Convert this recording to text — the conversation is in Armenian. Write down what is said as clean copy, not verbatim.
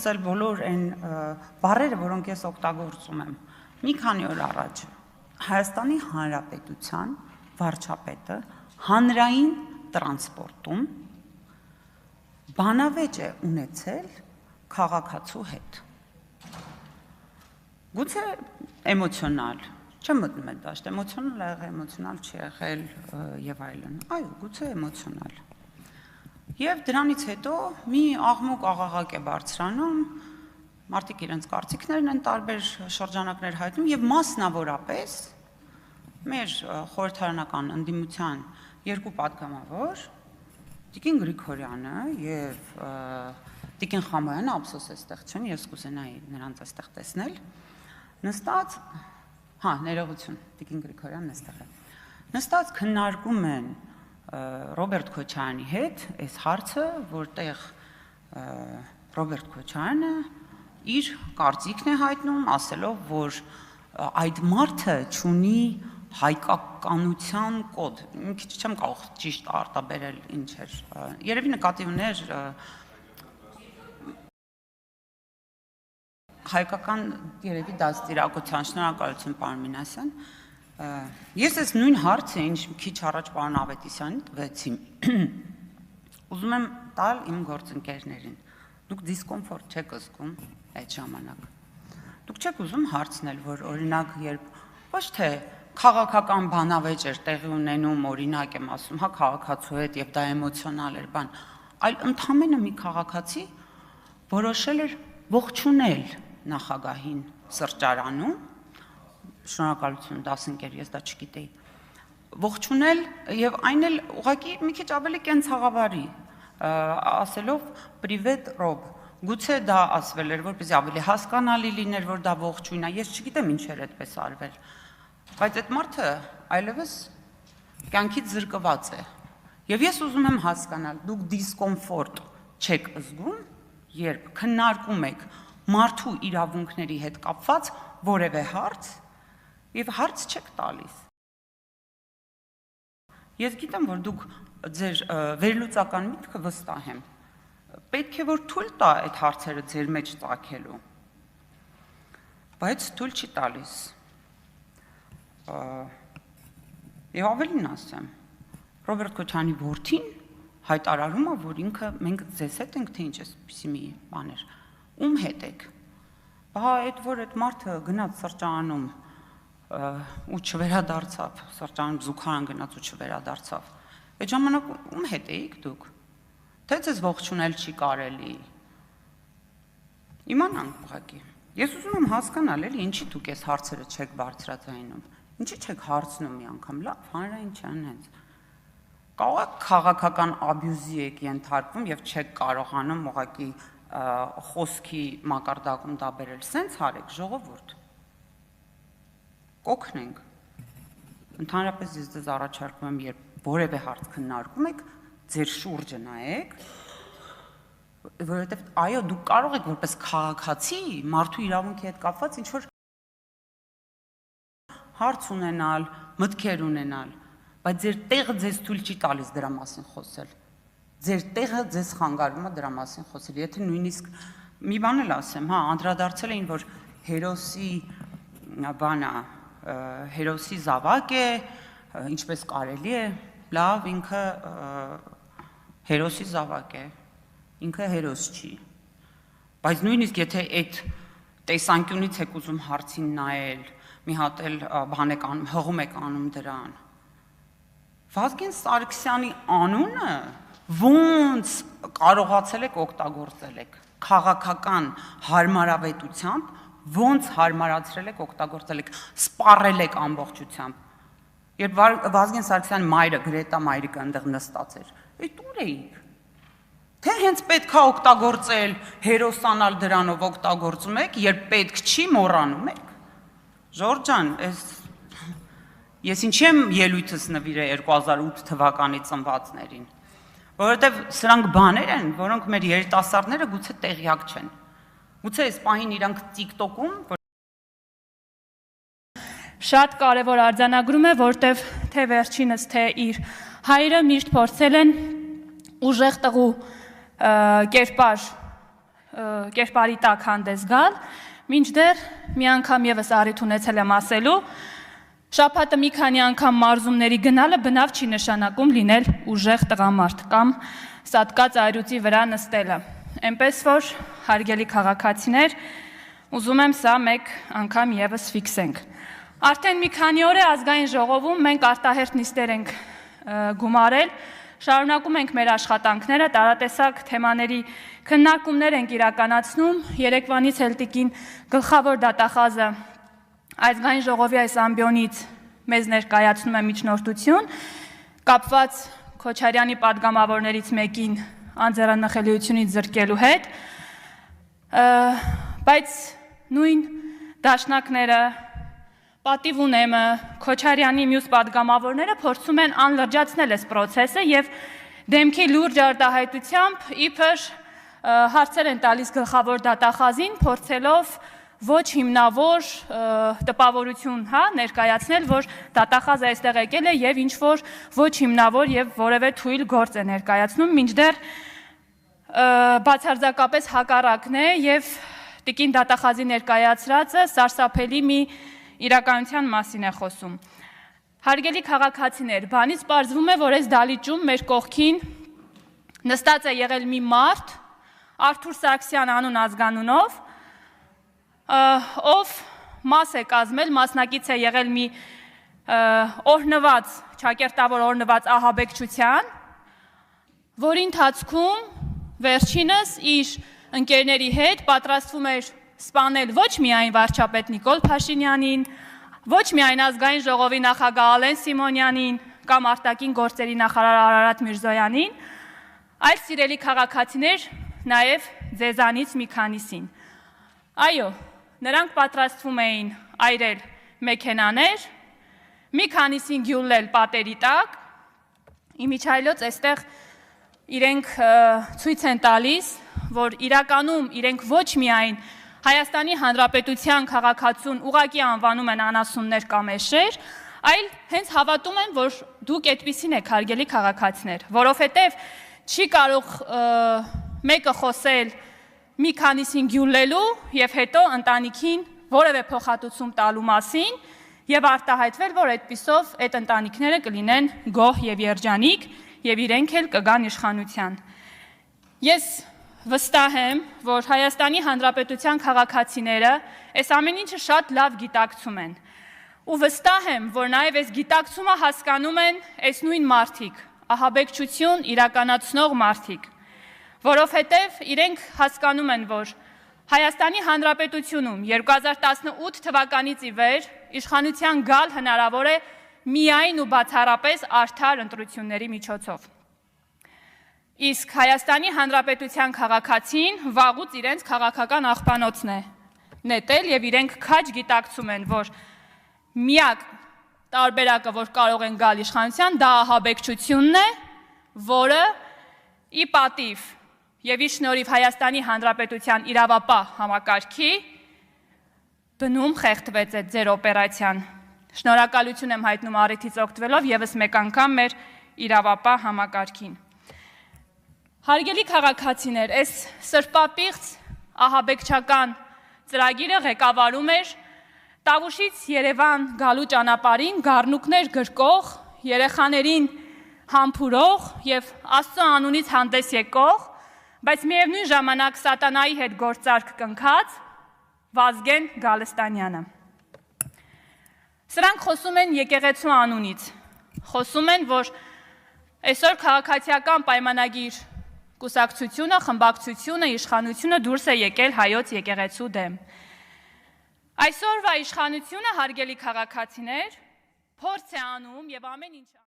խոսել բոլոր այն բառերը, որոնք ես օգտագործում եմ։ Մի քանի օր առաջ Հայաստանի Հանրապետության վարչապետը հանրային տրանսպորտում բանավեճ է ունեցել քաղաքացու հետ։ Գուցե էմոցիոնալ, չեմ մտնում այդ դաշտ, էմոցիոնալ եղել, էմոցիոնալ չի եղել եւ այլն։ Այո, գուցե էմոցիոնալ։ Եվ դրանից հետո մի աղմուկ աղաղակ է բարձրանում, մարդիկ իրենց կարծիքներն են տարբեր շրջանակներ հայտնում եւ մասնավորապես մեր խորհրդարանական ընդդիմության երկու պատգամավոր Տիկին Գրիգորյանը եւ Տիկին Խամոյանը, ափսոս էստեղ չեն, ես կուզենայի նրանց այստեղ տեսնել, նստած, ներողություն, Տիկին Գրիգորյանն էստեղ է, նստած քննարկում են Ռոբերտ Քոչարյանի հետ այս հարցը, որտեղ Ռոբերտ Քոչարյանը իր կարծիքն է հայտնում, ասելով, որ այդ մարդը չունի հայկականության կոդ, մի քիչ չեմ կարող ճիշտ արտաբերել ինչ էր, երևի նկատի ուներ հայկական երևի դաստիարակության, շնորհակալություն պարոն Մինասյան, ես այս նույն հարցը, ինչ քիչ առաջ պարոն Ավետիսյանին տվեցի, ուզում եմ տալ իմ գործընկերներին, դուք դիսկոմֆորտ չեք զգում այդ ժամանակ, դուք չեք ուզում հարցնել, որ օրինակ երբ ոչ թե քաղաքական բանավեճ էր տեղի ունենում, օրինակ եմ ասում, քաղաքացու հետ եւ դա էմոցիոնալ էր բան, այլ ընդամենը մի քաղաքացի որոշել էր ողջունել նախագահին սրճարանում, շնորհակալություն դասընկեր, ես դա չգիտեի, ողջունել եւ այն էլ ուղղակի մի քիչ ավելի կենցաղավարի, ասելով «Պրիվետ Ռոբ», գուցե դա ասվել էր, որպեսզի ավելի հասկանալի լիներ, որ դա ողջույն է, ես չգիտեմ ինչ էր այդպես արվել, բայց այդ մարդը այլևս կյանքից զրկված է, եւ ես ուզում եմ հասկանալ, դուք դիսկոմֆորտ չեք զգում, երբ քննարկում եք մարդու իրավունքների հետ կապված որևէ հարց եւ հարց չեք տալիս։ Ես գիտեմ, որ դուք ձեր վերլուծական միտքը վստահ եմ, պետք է որ թույլ տա այդ հարցերը ձեր մեջ ծագելու, բայց թույլ չի տալիս։ Եվ ավելին ասեմ, Ռոբերտ Քոչարյանի որդին հայտարարում է, որ ինքը մենք ձեզ հետ ենք, թե ինչ էսպիսի մի բաներ, ում հետ եք, այդ որ այդ մարդը գնաց սրճարանում ու չվերադարձավ, սրճարանում զուգարան գնաց ու չվերադարձավ, այդ ժամանակ ում հետ էիք դուք, թե ձեզ ողջունել չի կարելի, իմանանք ուղղակի, ես ուզում եմ հասկանալ էլի, ինչի դուք այս հարցերը չեք բարձրաձայնում, ինչի չեք հարցնում մի անգամ, լավ, հանրային չեն հենց, կարող եք քաղաքական աբյուզի եք ենթարկվում եւ չեք կարողանում ուղղակի խոսքի մակարդակում դա բերել, սենց արեք, ժողովուրդ, կօգնենք, ընդհանրապես ես ձեզ առաջարկում եմ, երբ որևէ հարց քննարկում եք, ձեր շուրջը նայեք, որովհետև այո, դուք կարող եք որպես քաղաքացի մարդու իրավունքի հետ կապված ինչ-որ հարց ունենալ, մտքեր ունենալ, բայց ձեր տեղը ձեզ թույլ չի տալիս դրա մասին խոսել, ձեր տեղը ձեզ խանգարում է դրա մասին խոսել, եթե նույնիսկ մի բան էլ ասեմ, անդրադարձել էին, որ հերոսի բանա, հերոսի զավակ է, ինչպես կարելի է, լավ, ինքը հերոսի զավակ է, ինքը հերոս չի, բայց նույնիսկ եթե այդ տեսանկյունից եք ուզում հարցին նայել, մի հատ էլ բան եք անում, հղում եք անում դրան, Վազգեն Սարգսյանի անունը ոնց կարողացել եք օգտագործել եք, քաղաքական հարմարավետությամբ, ոնց հարմարացրել եք օգտագործել եք, սպառել եք ամբողջությամբ, երբ Վազգեն Սարգսյանի մայրը, Գրետա Մայրիկը ընդեղ նստած էր, այդ ուր էիք, թե հենց պետք է օգտագործել, հերոսանալ դրանով օգտագործում եք, երբ պետք չի մոռանում եք, Ժորժ ջան, ես ինչի եմ ելույթս նվիրել 2008 թվականի ծնվածներին, որովհետև սրանք բաներ են, որոնք մեր երիտասարդները գուցե տեղյակ չեն, գուցե այս պահին իրանք TikTok-ում Շատ կարևոր արձանագրում է, որտև թե վերջինս, թե իր հայրը միշտ փորձել են ուժեղ տղու կերպար կերպարի տակ հանդես գալ, մինչդեռ մի անգամ եւս առիթ ունեցել եմ ասելու, շաբաթը մի քանի անգամ մարզումների գնալը բնավ չի նշանակում լինել ուժեղ տղամարդ կամ սատկած այրուծի վրա նստելը։ Այնպես որ, հարգելի քաղաքացիներ, ուզում եմ սա մեկ անգամ եւս ֆիքսենք։ Արդեն մի քանի օր է ազգային ժողովում մենք արտահերթ նիստեր ենք գումարել, շարունակում ենք մեր աշխատանքները, տարատեսակ թեմաների քննարկումներ ենք իրականացնում, երեկվանից էլ տիկին գլխավոր դատախազը ազգային ժողովի այս ամբիոնից մեզ ներկայացնում է միջնորդություն, կապված Քոչարյանի պատգամավորներից մեկին անձեռնխելիությունից զրկելու հետ, բայց նույն դաշնակները, պատիվ ունեմը, Քոչարյանի մյուս պատգամավորները փորձում են անլրջացնել այս process-ը եւ դեմքի լուրջ արտահայտությամբ իբր հարցեր են տալիս գլխավոր դատախազին, փորձելով ոչ հիմնավոր տպավորություն, ներկայացնել, որ դատախազը այստեղ եկել է եւ ինչ որ ոչ հիմնավոր եւ որևէ թույլ գործ է ներկայացնում, մինչդեռ բացարձակապես հակառակն է եւ տիկին դատախազի ներկայացրածը սարսափելի մի իրականության մասին է խոսում։ Հարգելի քաղաքացիներ, բանից պարզվում է, որ այս դալիճում մեր կողքին նստած է եղել մի մարդ, Արթուր Սարգսյան անուն ազգանունով, ով մաս է կազմել, մասնակից է եղել մի օրհնված, ճակերտավոր օրհնված ահաբեկչության, որի ընթացքում վերջինս իր ընկերների հետ պատրաստվում էր սպանել ոչ միայն վարչապետ Նիկոլ Փաշինյանին, ոչ միայն ազգային ժողովի նախագահ Ալեն Սիմոնյանին կամ արտաքին գործերի նախարար Արարատ Միրզոյանին, այլ սիրելի քաղաքացիներ, նաև ձեզանից մի քանիսին։ Այո, նրանք պատրաստվում էին այրել մեքենաներ, մի քանիսին գյուլել պատերի տակ, իմիջայլոց այստեղ իրենք ցույց են տալիս, որ իրականում իրենք ոչ միայն Հայաստանի Հանրապետության քաղաքացուն ուղղակի անվանում են անասուններ կամ էշեր, այլ հենց հավատում են, որ դուք այդպիսին եք, հարգելի քաղաքացիներ, որովհետև չի կարող մեկը խոսել մի քանիսին գյուլելու եւ հետո ընտանիքին որևէ փոխհատուցում տալու մասին եւ արտահայտվել, որ այդպիսով այդ ընտանիքները կլինեն գոհ եւ երջանիկ եւ իրենք էլ կգան իշխանության։ Ես վստահ եմ, որ Հայաստանի Հանրապետության քաղաքացիները այս ամեն ինչը շատ լավ գիտակցում են։ Ու վստահ եմ, որ նաև այս գիտակցումը հասկանում են այս նույն մարդիկ, ահաբեկչություն իրականացնող մարդիկ, որովհետև իրենք հասկանում են, որ Հայաստանի Հանրապետությունում 2018 թվականից ի վեր իշխանության գալ հնարավոր է միայն ու բացառապես արդար ընտրությունների միջոցով։ Իսկ Հայաստանի Հանրապետության քաղաքացին վաղուց իրենց քաղաքական աղբանոցն է նետել եւ իրենք քաջ գիտակցում են, որ միակ տարբերակը, որ կարող են գալ իշխանության, դա ահաբեկչությունն է, որը ի պատիվ եւ ի շնորհիվ Հայաստանի Հանրապետության իրավապահ համակարգի բնում խեղդվեց այդ ձեր օպերացիան։ Շնորհակալություն եմ հայտնում առիթից օգտվելով եւս մեկ անգամ մեր իրավապահ համակարգին։ Հարգելի քաղաքացիներ, այս սրբապիղծ ահաբեկչական ծրագիրը ղեկավարում էր Տավուշից Երևան գալու ճանապարհին գառնուկներ գրկող, երեխաներին համբուրող եւ Աստծո անունից հանդես եկող, բայց միևնույն ժամանակ սատանայի հետ գործարք կնքած Վազգեն Գալստանյանը։ Սրանք խոսում են եկեղեցու անունից, խոսում են, որ այսօր քաղաքացիական պայմանագիր կուսակցությունը, խմբակցությունը, իշխանությունը դուրս է եկել հայոց եկեղեցու դեմ։ Այսօրվա իշխանությունը, հարգելի քաղաքացիներ, փորձ է անում եւ ամեն ինչ